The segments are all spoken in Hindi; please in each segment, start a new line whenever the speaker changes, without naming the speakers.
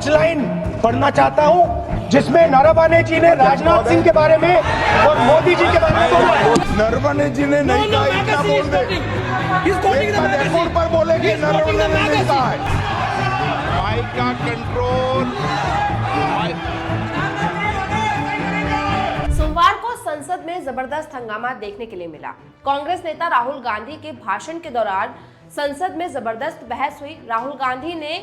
5 लाइन पढ़ना चाहता हूं जिसमें नरवणे जी ने राजनाथ सिंह के बारे में और मोदी जी के बारे में बोला है।
नरवणे जी ने नहीं कहा, इतना बोल दे। रिकॉर्ड पर बोले कि नरवणे ने नहीं कहा है। माइक का कंट्रोल।
सोमवार को संसद में जबरदस्त हंगामा देखने के लिए मिला। कांग्रेस नेता राहुल गांधी के भाषण के दौरान संसद में जबरदस्त बहस हुई। राहुल गांधी ने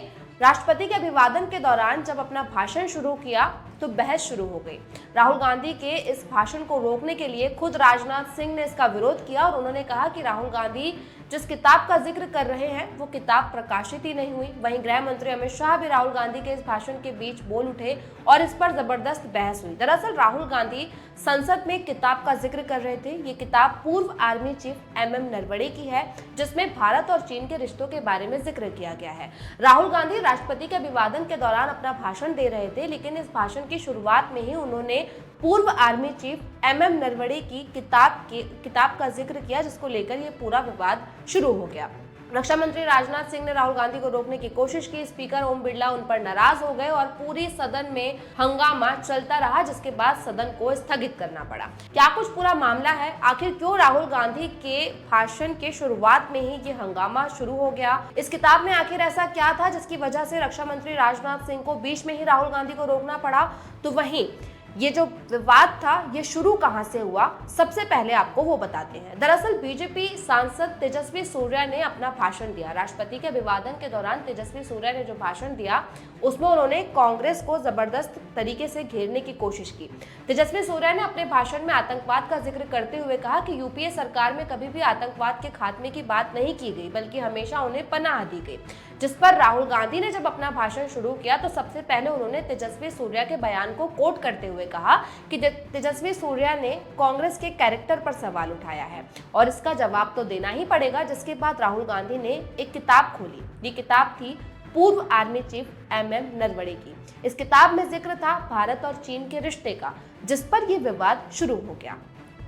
राष्ट्रपति के अभिवादन के दौरान जब अपना भाषण शुरू किया तो बहस शुरू हो गई। राहुल गांधी के इस भाषण को रोकने के लिए खुद राजनाथ सिंह ने इसका विरोध किया और उन्होंने कहा कि राहुल गांधी जिस किताब का जिक्र कर रहे हैं वो किताब प्रकाशित ही नहीं हुई। वहीं गृह मंत्री अमित शाह भी राहुल गांधी के इस भाषण के बीच बोल उठे और इस पर जबरदस्त बहस हुई। दरअसल राहुल गांधी संसद में किताब का जिक्र कर रहे थे। ये किताब पूर्व आर्मी चीफ एमएम नरवणे की है, जिसमें भारत और चीन के रिश्तों के बारे में जिक्र किया गया है। राहुल गांधी राष्ट्रपति के अभिवादन के दौरान अपना भाषण दे रहे थे, लेकिन इस भाषण की शुरुआत में ही उन्होंने पूर्व आर्मी चीफ एमएम नरवणे की किताब का जिक्र किया, जिसको लेकर ये पूरा विवाद शुरू हो गया। रक्षा मंत्री राजनाथ सिंह ने राहुल गांधी को रोकने की कोशिश की। स्पीकर ओम बिरला उन पर नाराज हो गए और पूरी सदन में हंगामा चलता रहा, जिसके बाद सदन को स्थगित करना पड़ा। क्या कुछ पूरा मामला है, आखिर क्यों राहुल गांधी के भाषण के शुरुआत में ही ये हंगामा शुरू हो गया, इस किताब में आखिर ऐसा क्या था जिसकी वजह से रक्षा मंत्री राजनाथ सिंह को बीच में ही राहुल गांधी को रोकना पड़ा। तो वहीं ये जो विवाद था ये शुरू कहां से हुआ, सबसे पहले आपको वो बताते हैं। दरअसल बीजेपी सांसद तेजस्वी सूर्या ने अपना भाषण दिया। राष्ट्रपति के अभिवादन के दौरान तेजस्वी सूर्या ने जो भाषण दिया उसमें उन्होंने कांग्रेस को जबरदस्त तरीके से घेरने की कोशिश की। तेजस्वी सूर्या ने अपने भाषण में आतंकवाद का जिक्र करते हुए कहा कि यूपीए सरकार में कभी भी आतंकवाद के खात्मे की बात नहीं की गई, बल्कि हमेशा उन्हें पनाह दी गई। जिस पर राहुल गांधी ने जब अपना भाषण शुरू किया तो सबसे पहले उन्होंने तेजस्वी सूर्या के बयान को कोट करते हुए कहा कि तेजस्वी सूर्या ने कांग्रेस के कैरेक्टर पर सवाल उठाया है और इसका जवाब तो देना ही पड़ेगा। जिसके बाद राहुल गांधी ने एक किताब खोली। ये किताब थी पूर्व आर्मी चीफ एमएम नरवणे की। इस किताब में जिक्र था भारत और चीन के रिश्ते का, जिस पर यह विवाद शुरू हो गया।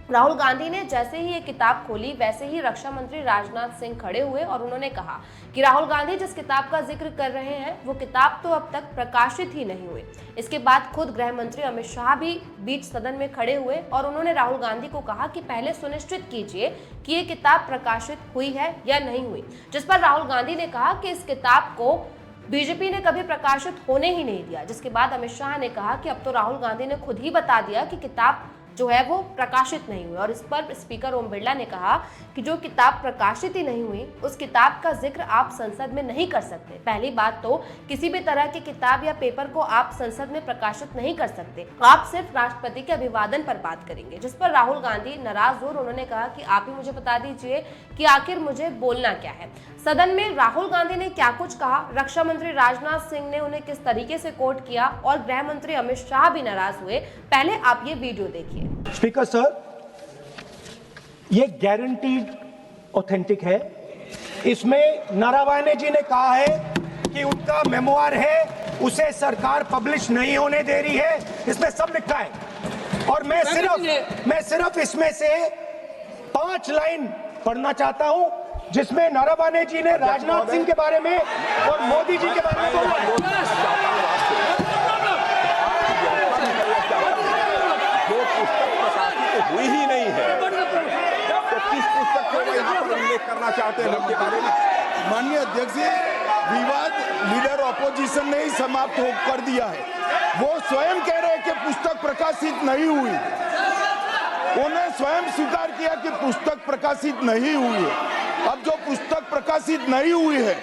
राहुल गांधी ने जैसे ही ये किताब खोली वैसे ही रक्षा मंत्री राजनाथ सिंह खड़े हुए और उन्होंने कहा कि राहुल गांधी जिस किताब का जिक्र कर रहे हैं वो किताब तो अब तक प्रकाशित ही नहीं हुई। इसके बाद खुद गृह मंत्री अमित शाह भी बीच सदन में खड़े हुए और उन्होंने राहुल गांधी को कहा कि पहले सुनिश्चित कीजिए कि ये किताब प्रकाशित हुई है या नहीं हुई। जिस पर राहुल गांधी ने कहा कि इस किताब को बीजेपी ने कभी प्रकाशित होने ही नहीं दिया। जिसके बाद अमित शाह ने कहा कि अब तो राहुल गांधी ने खुद ही बता दिया कि किताब जो है वो प्रकाशित नहीं हुई। और इस पर स्पीकर ओम बिरला ने कहा कि जो किताब प्रकाशित ही नहीं हुई उस किताब का जिक्र आप संसद में नहीं कर सकते। पहली बात तो किसी भी तरह की किताब या पेपर को आप संसद में प्रकाशित नहीं कर सकते, आप सिर्फ राष्ट्रपति के अभिवादन पर बात करेंगे। जिस पर राहुल गांधी नाराज हुए। उन्होंने कहा कि आप ही मुझे बता दीजिए कि आखिर मुझे बोलना क्या है। सदन में राहुल गांधी ने क्या कुछ कहा, रक्षा मंत्री राजनाथ सिंह ने उन्हें किस तरीके से कोट किया और गृह मंत्री अमित शाह भी नाराज हुए। पहले आप ये वीडियो देखिए।
स्पीकर सर, ये गारंटीड ऑथेंटिक है। इसमें नरवणे जी ने कहा है कि उनका मेमोयर है, उसे सरकार पब्लिश नहीं होने दे रही है। इसमें सब लिखा है और मैं सिर्फ इसमें से 5 लाइन पढ़ना चाहता हूं जिसमें नरवणे जी ने राजनाथ सिंह के बारे में और मोदी जी के बारे में बोला है।
जो पुस्तक प्रकाशित हुई ही नहीं है तो किस पुस्तक को यहाँ पर उल्लेख करना चाहते हैं उनके बारे में?
माननीय अध्यक्ष जी, विवाद लीडर ऑपोजिशन ने ही समाप्त कर दिया है। वो स्वयं कह रहे हैं कि पुस्तक प्रकाशित नहीं हुई। उन्हें स्वयं स्वीकार किया कि पुस्तक प्रकाशित नहीं हुई है। अब जो पुस्तक प्रकाशित नहीं हुई है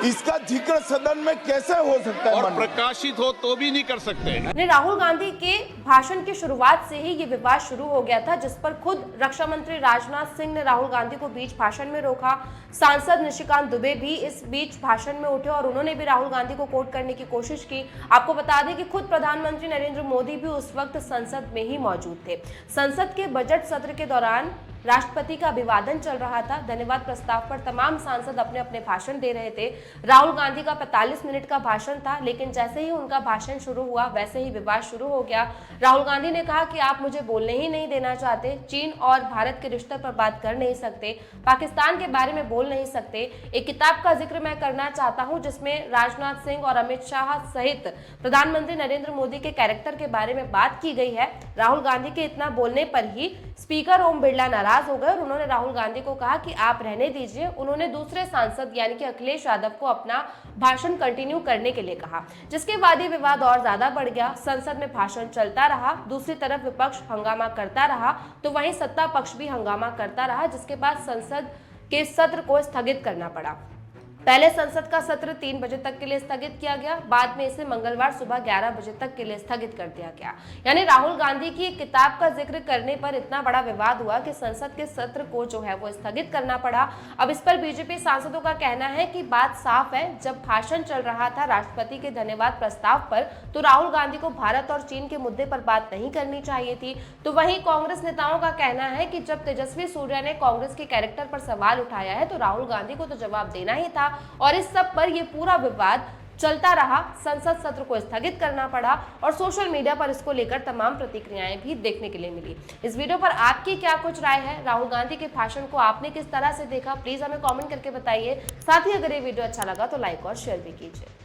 इसका जिक्र सदन में कैसे हो सकता है?
और प्रकाशित हो तो भी नहीं कर सकते।
राहुल गांधी के भाषण की शुरुआत से ही ये विवाद शुरू हो गया था, जिस पर खुद रक्षा मंत्री राजनाथ सिंह ने राहुल गांधी को बीच भाषण में रोका। सांसद निशिकांत दुबे भी इस बीच भाषण में उठे और उन्होंने भी राहुल गांधी को कोट करने की कोशिश की। आपको बता दें कि खुद प्रधानमंत्री नरेंद्र मोदी भी उस वक्त संसद में ही मौजूद थे। संसद के बजट सत्र के दौरान राष्ट्रपति का अभिवादन चल रहा था। धन्यवाद प्रस्ताव पर तमाम सांसद अपने अपने भाषण दे रहे थे। राहुल गांधी का 45 मिनट का भाषण था, लेकिन जैसे ही उनका भाषण शुरू हुआ वैसे ही विवाद शुरू हो गया। राहुल गांधी ने कहा कि आप मुझे बोलने ही नहीं देना चाहते, चीन और भारत के रिश्ते पर बात कर नहीं सकते, पाकिस्तान के बारे में बोल नहीं सकते। एक किताब का जिक्र मैं करना चाहता हूं जिसमें राजनाथ सिंह और अमित शाह सहित प्रधानमंत्री नरेंद्र मोदी के कैरेक्टर के बारे में बात की गई है। राहुल गांधी के इतना बोलने पर ही स्पीकर ओम बिरला नाराज हो गए और उन्होंने राहुल गांधी को कहा कि आप रहने दीजिए। उन्होंने दूसरे सांसद यानी कि अखिलेश यादव को अपना भाषण कंटिन्यू करने के लिए कहा, जिसके बाद ये विवाद और ज्यादा बढ़ गया। संसद में भाषण चलता रहा, दूसरी तरफ विपक्ष हंगामा करता रहा तो वहीं सत्ता पक्ष भी हंगामा करता रहा, जिसके बाद संसद के सत्र को स्थगित करना पड़ा। पहले संसद का सत्र 3 बजे तक के लिए स्थगित किया गया, बाद में इसे मंगलवार सुबह 11 बजे तक के लिए स्थगित कर दिया गया। यानी राहुल गांधी की एक किताब का जिक्र करने पर इतना बड़ा विवाद हुआ कि संसद के सत्र को जो है वो स्थगित करना पड़ा। अब इस पर बीजेपी सांसदों का कहना है कि बात साफ है, जब भाषण चल रहा था राष्ट्रपति के धन्यवाद प्रस्ताव पर तो राहुल गांधी को भारत और चीन के मुद्दे पर बात नहीं करनी चाहिए थी। तो वहीं कांग्रेस नेताओं का कहना है कि जब तेजस्वी सूर्या ने कांग्रेस के कैरेक्टर पर सवाल उठाया है तो राहुल गांधी को तो जवाब देना ही था, और इस सब पर यह पूरा विवाद चलता रहा। संसद सत्र को स्थगित करना पड़ा और सोशल मीडिया पर इसको लेकर तमाम प्रतिक्रियाएं भी देखने के लिए मिली। इस वीडियो पर आपकी क्या कुछ राय है? राहुल गांधी के भाषण को आपने किस तरह से देखा? प्लीज हमें कमेंट करके बताइए। साथ ही अगर ये वीडियो अच्छा लगा तो लाइक और शेयर भी कीजिए।